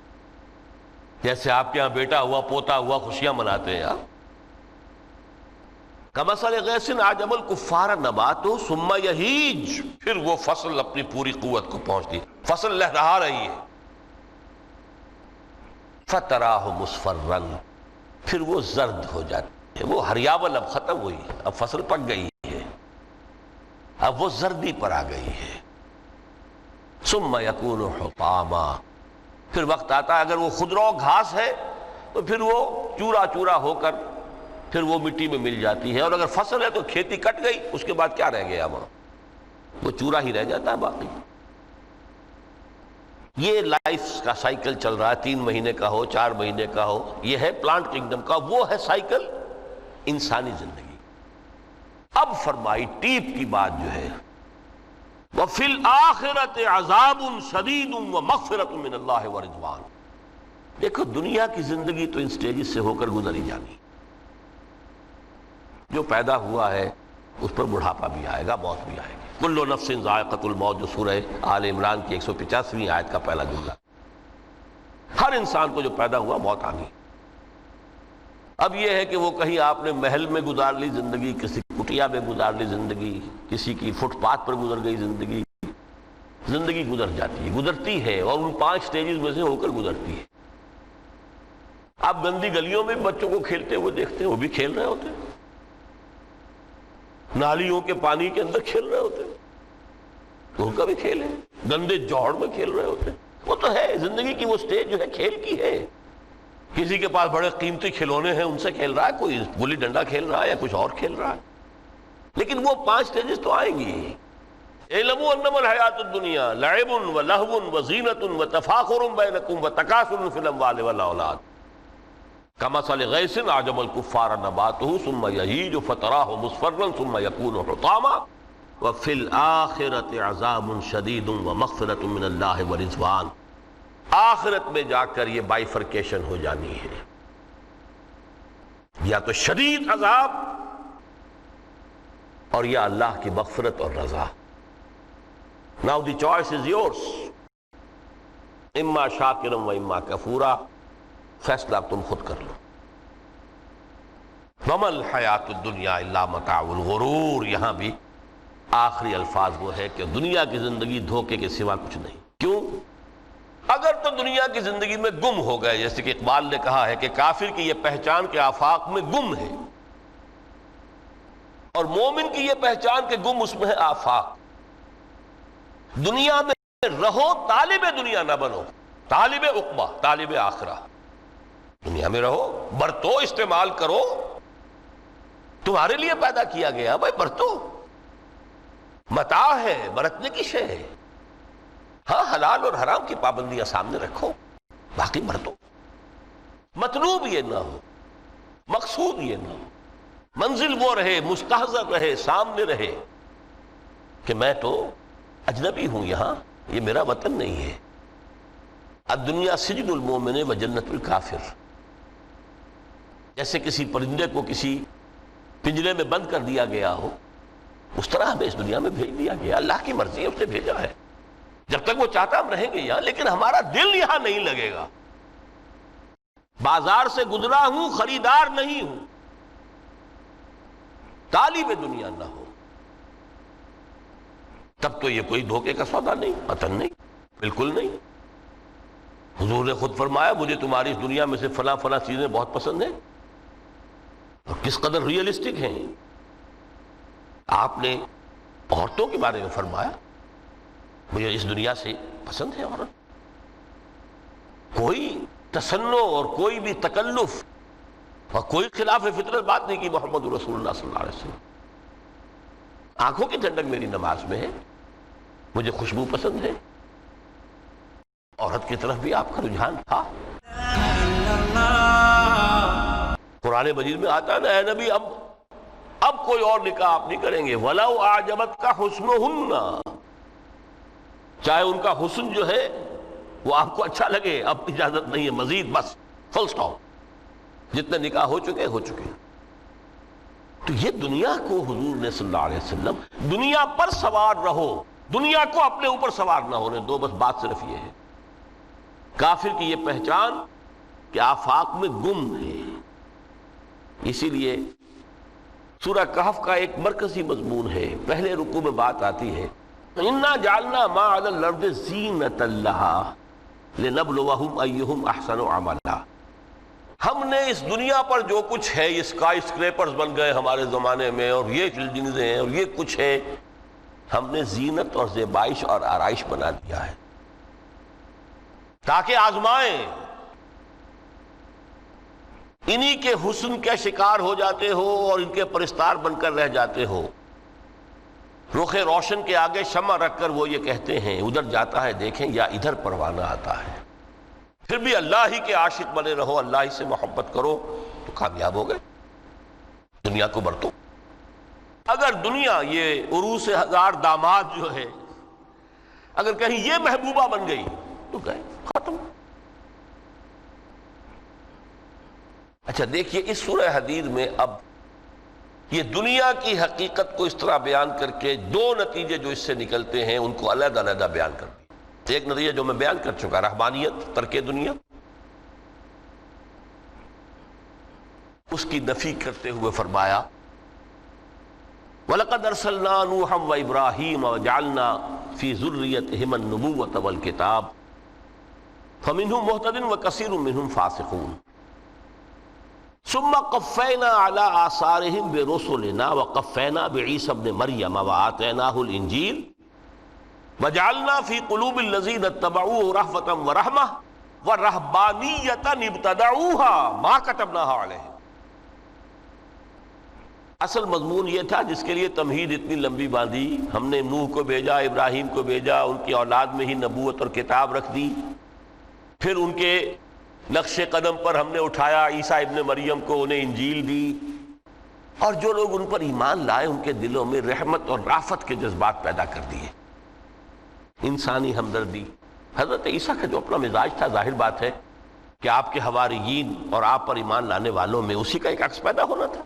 جیسے آپ کے ہاں بیٹا ہوا، پوتا ہوا، خوشیاں مناتے ہیں آپ. کمثل غیث اعجب الکفار نباتہ ثم یہیج، پھر وہ فصل اپنی پوری قوت کو پہنچتی، فصل لہرا رہی ہے. فتراہ مصفرا، پھر وہ زرد ہو جاتی ہے. وہ ہریاول اب ختم ہوئی ہے، اب فصل پک گئی ہے، اب وہ زردی پر آ گئی ہے. ثم یکون حطاما، پھر وقت آتا ہے اگر وہ خضرو گھاس ہے تو پھر وہ چورا چورا ہو کر پھر وہ مٹی میں مل جاتی ہے. اور اگر فصل ہے تو کھیتی کٹ گئی، اس کے بعد کیا رہ گیا وہاں؟ وہ چورا ہی رہ جاتا ہے باقی. یہ لائف کا سائیکل چل رہا ہے، 3 مہینے کا ہو، 4 مہینے کا ہو. یہ ہے پلانٹ کنگڈم کا. وہ ہے سائیکل انسانی زندگی. اب فرمائی ٹیپ کی بات جو ہے، وَفِي الْآخِرَةِ عَذَابٌ شَدِيدٌ وَمَغْفِرَةٌ مِّنَ اللَّهِ وَرِضْوَانٌ۔ دیکھو دنیا کی زندگی تو ان سٹیجز سے ہو کر گزری جانی، جو پیدا ہوا ہے اس پر بڑھاپا بھی آئے گا، موت بھی آئے گی۔ کل نفس ذائقۃ الموت، جو سورہ آل عمران کی 185ویں آیت کا پہلا جملہ، ہر انسان کو جو پیدا ہوا موت آنی۔ اب یہ ہے کہ وہ کہیں آپ نے محل میں گزار لی زندگی، کسی کٹیا میں گزار لی زندگی، کسی کی فٹ پاتھ پر گزر گئی زندگی، زندگی گزر جاتی ہے، گزرتی ہے، اور ان 5 سٹیجز میں سے ہو کر گزرتی ہے۔ آپ گندی گلیوں میں بچوں کو کھیلتے ہوئے دیکھتے ہیں، وہ بھی کھیل رہے ہوتے ہیں، نالیوں کے پانی کے اندر کھیل رہے ہوتے ہیں، ان کا بھی کھیل ہے، گندے جوہڑ میں کھیل رہے ہوتے ہیں۔ وہ تو ہے زندگی کی وہ سٹیج جو ہے کھیل کی ہے۔ کسی کے پاس بڑے قیمتی کھلونے ہیں، ان سے کھیل رہا ہے، کوئی گلی ڈنڈا کھیل رہا ہے یا کچھ اور کھیل رہا ہے، لیکن وہ 5 سٹیجز تو آئیں گی۔ اعلموا انما الحیات الدنیا لعب ولہو وزینۃ وتفاخر بینکم وتکاثر فی الاموال والاولاد کمثل غیث اعجب الکفار نباتہ ثم یہیج فتراہ مصفرا ثم یکون حطاما وفی الآخرۃ عذاب شدید ومغفرۃ من اللہ ورضوان۔ آخرت میں جا کر یہ بائیفرکیشن ہو جانی ہے، یا تو شدید عذاب اور یا اللہ کی مغفرت اور رضا۔ Now the choice is yours، اما شاکرا و اما کفورا، فیصلہ تم خود کر لو۔ وما الحیات الدنیا الا متاع الغرور، یہاں بھی آخری الفاظ وہ ہے کہ دنیا کی زندگی دھوکے کے سوا کچھ نہیں۔ کیوں؟ اگر تو دنیا کی زندگی میں گم ہو گئے، جیسے کہ اقبال نے کہا ہے کہ کافر کی یہ پہچان کے آفاق میں گم ہے، اور مومن کی یہ پہچان کہ گم اس میں ہے آفاق۔ دنیا میں رہو، طالب دنیا نہ بنو، طالب عقبہ، طالب آخرہ۔ دنیا میں رہو، برتو، استعمال کرو، تمہارے لیے پیدا کیا گیا، بھائی برتو، متاع ہے، برتنے کی شے ہے۔ ہاں حلال اور حرام کی پابندیاں سامنے رکھو، باقی برتو۔ مطلوب یہ نہ ہو، مقصود یہ نہ ہو، منزل وہ رہے، مستحضر رہے، سامنے رہے کہ میں تو اجنبی ہوں، یہاں یہ میرا وطن نہیں ہے۔ الدنیا سجن المومن و جنت الکافر، جیسے کسی پرندے کو کسی پنجرے میں بند کر دیا گیا ہو، اس طرح ہمیں اس دنیا میں بھیج دیا گیا، اللہ کی مرضی ہے، اس نے بھیجا ہے۔ جب تک وہ چاہتا ہم رہیں گے یہاں، لیکن ہمارا دل یہاں نہیں لگے گا۔ بازار سے گزرا ہوں، خریدار نہیں ہوں، طالب دنیا نہ ہو، تب تو یہ کوئی دھوکے کا سودا نہیں، وطن نہیں، بالکل نہیں۔ حضور نے خود فرمایا مجھے تمہاری اس دنیا میں سے فلاں فلاں چیزیں بہت پسند ہیں، اور کس قدر ریئلسٹک ہیں۔ آپ نے عورتوں کے بارے میں فرمایا مجھے اس دنیا سے پسند ہے عورت، کوئی تصنع اور کوئی بھی تکلف اور کوئی خلاف فطرت بات نہیں کی محمد رسول اللہ صلی اللہ علیہ وسلم۔ آنکھوں کی ٹھنڈک میری نماز میں ہے، مجھے خوشبو پسند ہے، عورت کی طرف بھی آپ کا رجحان تھا۔ قرآن مجید میں آتا ہے نا، اے نبی اب کوئی اور نکاح آپ نہیں کریں گے، وَلَوْ أَعْجَبَتْكَ حُسْنُهُنَّ، چاہے ان کا حسن جو ہے وہ آپ کو اچھا لگے، اب اجازت نہیں ہے مزید، بس فل سٹاپ، جتنے نکاح ہو چکے۔ تو یہ دنیا کو حضور نے صلی اللہ علیہ وسلم دنیا پر سوار رہو، دنیا کو اپنے اوپر سوار نہ ہونے دو، بس بات صرف یہ ہے۔ کافر کی یہ پہچان کہ آفاق میں گم ہے۔ اسی لیے سورہ کہف کا ایک مرکزی مضمون ہے، پہلے رکوع میں بات آتی ہے اِنَّا جَعَلْنَا مَا عَلَى الْأَرْضِ زِینَةً لَهَا لِنَبْلُوَهُمْ أَيُّهُمْ أَحْسَنُ عَمَلًا۔ ہم نے اس دنیا پر جو کچھ ہے، یہ اسکائی اسکریپرز بن گئے ہمارے زمانے میں، اور یہ بلڈنگز ہیں اور یہ کچھ ہے، ہم نے زینت اور زیبائش اور آرائش بنا دیا ہے تاکہ آزمائیں۔ انہی کے حسن کے شکار ہو جاتے ہو اور ان کے پرستار بن کر رہ جاتے ہو۔ رخ روشن کے آگے شمع رکھ کر وہ یہ کہتے ہیں ادھر جاتا ہے دیکھیں یا ادھر پروانہ آتا ہے، پھر بھی اللہ ہی کے عاشق بنے رہو، اللہ ہی سے محبت کرو تو کامیاب ہو گئے۔ دنیا کو برتو، اگر دنیا یہ عروس ہزار داماد جو ہے اگر کہیں یہ محبوبہ بن گئی تو گئے، ختم۔ اچھا دیکھیے اس سورہ حدید میں اب یہ دنیا کی حقیقت کو اس طرح بیان کر کے دو نتیجے جو اس سے نکلتے ہیں ان کو علیحدہ علیحدہ بیان کر دیا۔ ایک نتیجہ جو میں بیان کر چکا، رہبانیت، ترک دنیا، اس کی نفی کرتے ہوئے فرمایا وَلَقَدْ أَرْسَلْنَا نُوحًا وَإِبْرَاهِيمَ وَجَعَلْنَا فِي ذُرِّيَّتِهِمَا النُّبُوَّةَ وَالْكِتَابَ فَمِنْهُمْ مُهْتَدٍ وَكَثِيرٌ مِّنْهُمْ فَاسِقُونَ ثُمَّ قَفَّيْنَا عَلَىٰ آثَارِهِمْ بِرُسُلِنَا وَقَفَّيْنَا بِعِيسَى ابْنِ مَرْيَمَ وَآتَيْنَاهُ الْإِنجِيلَ وَجَعَلْنَا فِي قُلُوبِ الَّذِينَ اتَّبَعُوهُ رَأْفَةً وَرَحْمَةً وَرَهْبَانِيَّةً ابْتَدَعُوهَا مَا كَتَبْنَاهَا عَلَيْهِمْ۔ اصل مضمون یہ تھا جس کے لیے تمہید اتنی لمبی باندھی، ہم نے نوح کو بھیجا، ابراہیم کو بھیجا، ان کی اولاد میں ہی نبوت اور کتاب رکھ دی، پھر ان کے نقش قدم پر ہم نے اٹھایا عیسیٰ ابن مریم کو، انہیں انجیل دی، اور جو لوگ ان پر ایمان لائے ان کے دلوں میں رحمت اور رافت کے جذبات پیدا کر دیے، انسانی ہمدردی۔ حضرت عیسیٰ کا جو اپنا مزاج تھا، ظاہر بات ہے کہ آپ کے حواریین اور آپ پر ایمان لانے والوں میں اسی کا ایک عکس پیدا ہونا تھا،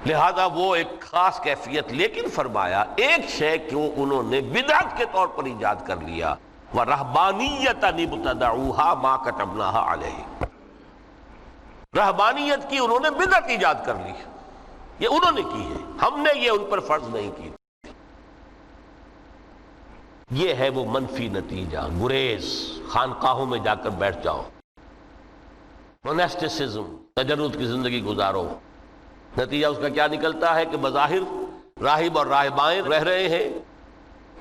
لہذا وہ ایک خاص کیفیت، لیکن فرمایا ایک شے کو انہوں نے بدعت کے طور پر ایجاد کر لیا، وَرَهْبَانِيَّةً ابْتَدَعُوهَا مَا كَتَبْنَاهَا عَلَيْهِمْ، رہبانیت کی انہوں نے بدعت ایجاد کر لی، یہ انہوں نے کی ہے، ہم نے یہ ان پر فرض نہیں کی۔ یہ ہے وہ منفی نتیجہ، گریز، خانقاہوں میں جا کر بیٹھ جاؤ، موناسٹسزم، تجرد کی زندگی گزارو، نتیجہ اس کا کیا نکلتا ہے کہ بظاہر راہب اور راہبائیں رہ رہے ہیں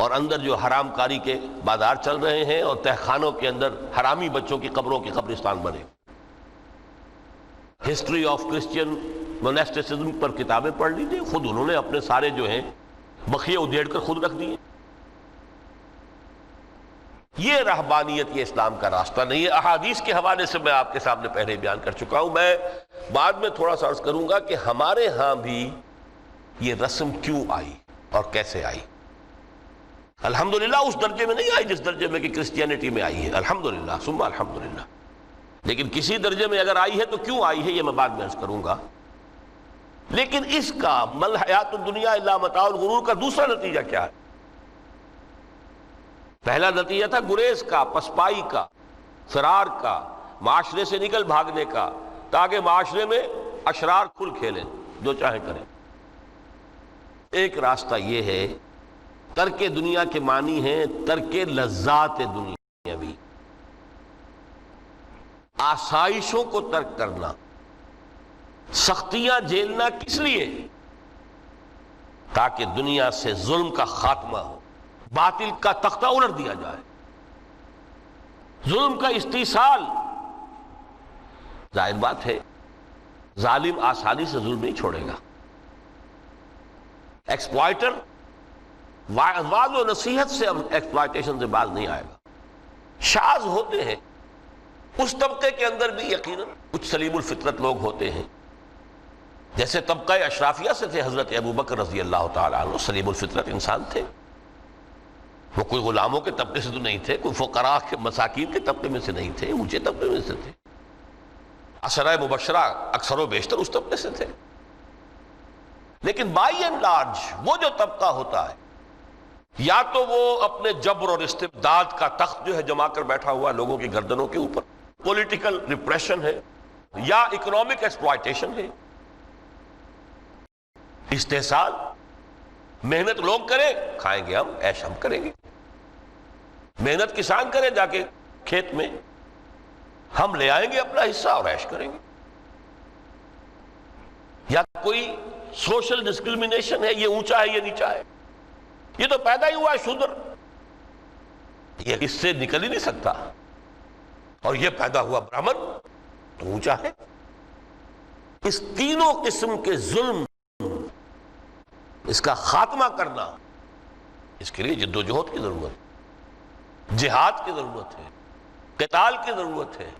اور اندر جو حرام کاری کے بازار چل رہے ہیں، اور تہخانوں کے اندر حرامی بچوں کی قبروں کے قبرستان بنے۔ ہسٹری آف کرسچین موناسٹسزم پر کتابیں پڑھ لیجیے، خود انہوں نے اپنے سارے جو ہیں بخیے ادھیڑ کر خود رکھ دیے۔ یہ رہبانیت، یہ اسلام کا راستہ نہیں ہے۔ احادیث کے حوالے سے میں آپ کے سامنے پہلے بیان کر چکا ہوں، میں بعد میں تھوڑا سا عرض کروں گا کہ ہمارے ہاں بھی یہ رسم کیوں آئی اور کیسے آئی۔ الحمدللہ اس درجے میں نہیں آئی جس درجے میں کہ کرسچینٹی میں آئی ہے، الحمدللہ ثم الحمدللہ، لیکن کسی درجے میں اگر آئی ہے تو کیوں آئی ہے یہ میں بعد میں عرض کروں گا۔ لیکن اس کا مل حیات الدنیا الا متاع الغرور کا دوسرا نتیجہ کیا ہے؟ پہلا نتیجہ تھا گریز کا، پسپائی کا، فرار کا، معاشرے سے نکل بھاگنے کا، تاکہ معاشرے میں اشرار کھل کھیلیں، جو چاہیں کریں۔ ایک راستہ یہ ہے، ترک دنیا کے معنی ہیں ترک لذات دنیاوی، آسائشوں کو ترک کرنا، سختیاں جھیلنا، کس لیے؟ تاکہ دنیا سے ظلم کا خاتمہ ہو، باطل کا تختہ الٹ دیا جائے، ظلم کا استیصال۔ ظاہر بات ہے ظالم آسانی سے ظلم نہیں چھوڑے گا، ایکسپلائٹر وعظ و نصیحت سے ایکسپلائٹیشن سے باز نہیں آئے گا۔ شاذ ہوتے ہیں اس طبقے کے اندر بھی، یقیناً کچھ سلیم الفطرت لوگ ہوتے ہیں، جیسے طبقہ اشرافیہ سے تھے حضرت ابو بکر رضی اللہ تعالیٰ عنہ، سلیم الفطرت انسان تھے، وہ کوئی غلاموں کے طبقے سے تو نہیں تھے، کوئی فقراء کے مساکین کے طبقے میں سے نہیں تھے، اونچے طبقے میں سے تھے، عشرہ مبشرہ اکثر و بیشتر اس طبقے سے تھے۔ لیکن بائی اینڈ لارج وہ جو طبقہ ہوتا ہے، یا تو وہ اپنے جبر اور استبداد کا تخت جو ہے جما کر بیٹھا ہوا لوگوں کی گردنوں کے اوپر، پولیٹیکل ریپریشن ہے، یا اکنامک ایکسپلائٹیشن ہے، استحصال، محنت لوگ کریں، کھائیں گے ہم، عیش ہم کریں گے، محنت کسان کریں جا کے کھیت میں، ہم لے آئیں گے اپنا حصہ اور عیش کریں گے۔ یا کوئی سوشل ڈسکریمنیشن ہے، یہ اونچا ہے یہ نیچا ہے، یہ تو پیدا ہی ہوا ہے شودر، یہ اس سے نکل ہی نہیں سکتا، اور یہ پیدا ہوا برہمن تو اونچا ہے۔ اس تینوں قسم کے ظلم، اس کا خاتمہ کرنا، اس کے لیے جد و جہد کی ضرورت ہے، جہاد کی ضرورت ہے، قتال کی ضرورت ہے،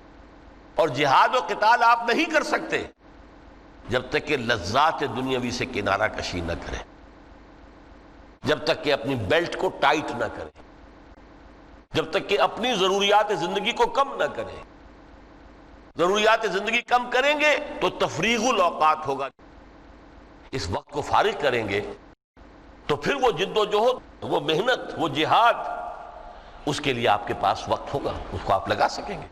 اور جہاد و قتال آپ نہیں کر سکتے جب تک کہ لذات دنیاوی سے کنارہ کشی نہ کرے، جب تک کہ اپنی بیلٹ کو ٹائٹ نہ کرے، جب تک کہ اپنی ضروریات زندگی کو کم نہ کرے۔ ضروریات زندگی کم کریں گے تو تفریغ الاوقات ہوگا، اس وقت کو فارغ کریں گے تو پھر وہ جد و جہد، وہ محنت، وہ جہاد، اس کے لیے آپ کے پاس وقت ہوگا، اس کو آپ لگا سکیں گے۔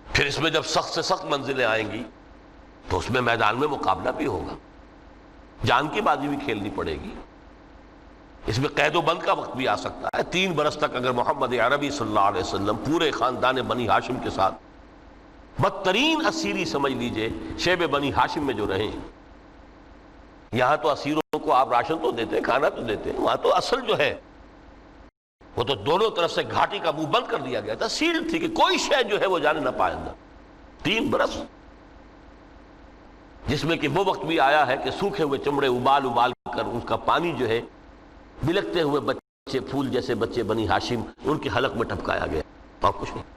پھر اس میں جب سخت سے سخت منزلیں آئیں گی تو اس میں میدان میں مقابلہ بھی ہوگا، جان کی بازی بھی کھیلنی پڑے گی، اس میں قید و بند کا وقت بھی آ سکتا ہے۔ 3 برس تک اگر محمد عربی صلی اللہ علیہ وسلم پورے خاندان بنی ہاشم کے ساتھ بدترین اسیری سمجھ لیجئے شیب بنی ہاشم میں جو رہے، یہاں تو اسیروں کو آپ راشن تو دیتے ہیں، کھانا تو دیتے ہیں، وہاں تو اصل جو ہے وہ تو دونوں طرف سے گھاٹی کا منہ بند کر دیا گیا تھا، سیل تھی کہ کوئی شے جو ہے وہ جانے نہ پائے اندر۔ 3 برس جس میں کہ وہ وقت بھی آیا ہے کہ سوکھے ہوئے چمڑے ابال ابال کر اس کا پانی جو ہے بلکتے ہوئے بچے، پھول جیسے بچے بنی ہاشم، ان کے حلق میں ٹپکایا گیا، اور کچھ نہیں۔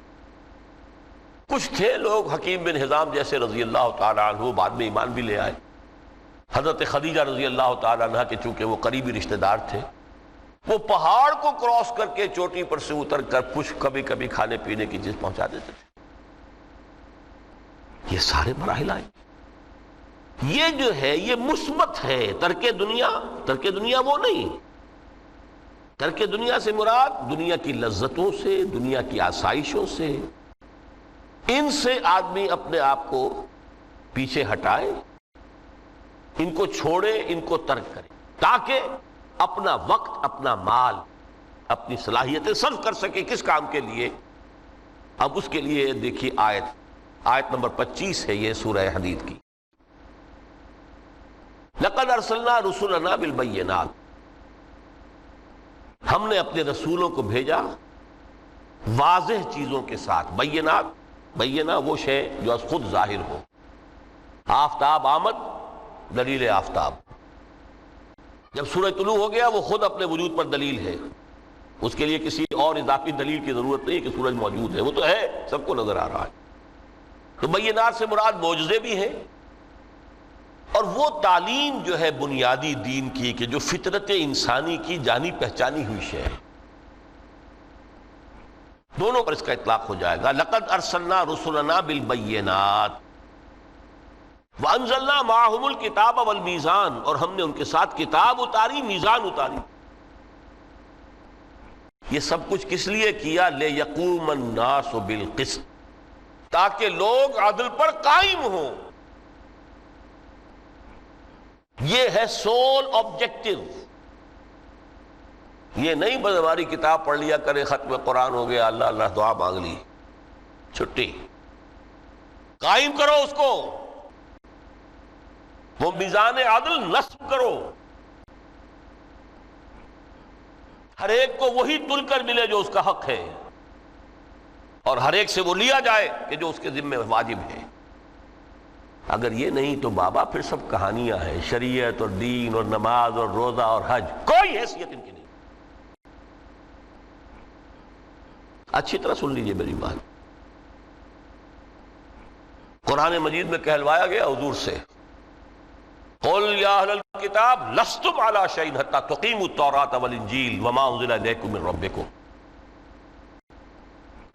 کچھ تھے لوگ، حکیم بن حزام جیسے رضی اللہ تعالیٰ عنہ، بعد میں ایمان بھی لے آئے۔ حضرت خدیجہ رضی اللہ تعالیٰ عنہ کے چونکہ وہ قریبی رشتہ دار تھے، وہ پہاڑ کو کراس کر کے چوٹی پر سے اتر کر کچھ کبھی کبھی کھانے پینے کی چیز پہنچا دیتے تھے۔ یہ سارے مراحل آئے، یہ جو ہے یہ مثبت ہے۔ ترک دنیا وہ نہیں، ترک دنیا سے مراد دنیا کی لذتوں سے، دنیا کی آسائشوں سے، ان سے آدمی اپنے آپ کو پیچھے ہٹائے، ان کو چھوڑے، ان کو ترک کرے، تاکہ اپنا وقت، اپنا مال، اپنی صلاحیتیں صرف کر سکے۔ کس کام کے لیے؟ اب اس کے لیے دیکھیے آیت نمبر 25 ہے یہ سورہ حدید کی۔ لَقَدْ أَرْسَلْنَا رُسُلَنَا بِالْبَيِّنَاتِ، ہم نے اپنے رسولوں کو بھیجا واضح چیزوں کے ساتھ۔ بینہ وہ شے جو از خود ظاہر ہو۔ آفتاب آمد، دلیل آفتاب، جب سورج طلوع ہو گیا وہ خود اپنے وجود پر دلیل ہے، اس کے لیے کسی اور اضافی دلیل کی ضرورت نہیں کہ سورج موجود ہے، وہ تو ہے، سب کو نظر آ رہا ہے۔ تو بینات سے مراد معجزے بھی ہیں، اور وہ تعلیم جو ہے بنیادی دین کی کہ جو فطرت انسانی کی جانی پہچانی ہوئی شے ہے، دونوں پر اس کا اطلاق ہو جائے گا۔ لقد ارسلنا رسلنا بالبینات وانزلنا معهم الکتاب والمیزان، اور ہم نے ان کے ساتھ کتاب اتاری، میزان اتاری۔ یہ سب کچھ کس لیے کیا؟ لیقوم الناس بالقسط، تاکہ لوگ عدل پر قائم ہوں۔ یہ ہے سول آبجیکٹو۔ یہ نہیں بس ہماری کتاب پڑھ لیا کرے، ختم قرآن ہو گیا، اللہ اللہ دعا مانگ لی، چھٹی۔ قائم کرو اس کو، وہ میزان عدل نصب کرو، ہر ایک کو وہی تل کر ملے جو اس کا حق ہے، اور ہر ایک سے وہ لیا جائے کہ جو اس کے ذمہ واجب ہے۔ اگر یہ نہیں تو بابا پھر سب کہانیاں ہیں، شریعت اور دین اور نماز اور روزہ اور حج، کوئی حیثیت ان کی نہیں۔ اچھی طرح سن لیجئے میری بات، قرآن مجید میں کہلوایا گیا حضور سے، قل یا اہل الکتاب لستم علی شیء حتی تقیموا التوراۃ والانجیل وما انزل الیکم من ربکم۔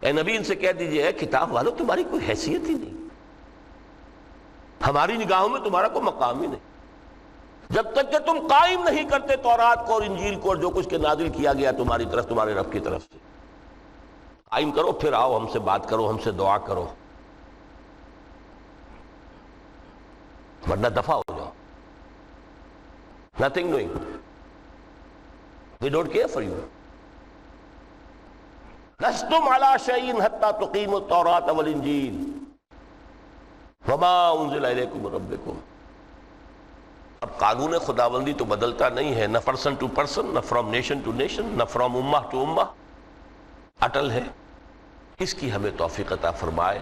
اے نبی ان سے کہہ دیجئے، کتاب والوں تمہاری کوئی حیثیت ہی نہیں، ہماری نگاہوں میں تمہارا کوئی مقام ہی نہیں، جب تک کہ تم قائم نہیں کرتے تورات کو اور انجیل کو اور جو کچھ کے نازل کیا گیا تمہاری طرف، تمہارے رب کی طرف سے۔ قائم کرو، پھر آؤ ہم سے بات کرو، ہم سے دعا کرو، ورنہ دفع ہو جاؤ۔ Nothing doing. We don't care for you. لستم علی شیء حتی تقیموا التوراۃ والانجیل وما انزل الیکم من ربکم۔ اب قانون خداوندی تو بدلتا نہیں ہے، نہ پرسن ٹو پرسن، نہ فرام نیشن ٹو نیشن، نہ فرام امہ ٹو امہ، اٹل ہے۔ اس کی ہمیں توفیق عطا فرمائے۔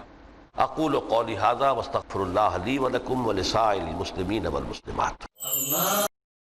اقول قولی ھذا واستغفر اللہ لی ولکم ولسائر المسلمین والمسلمات۔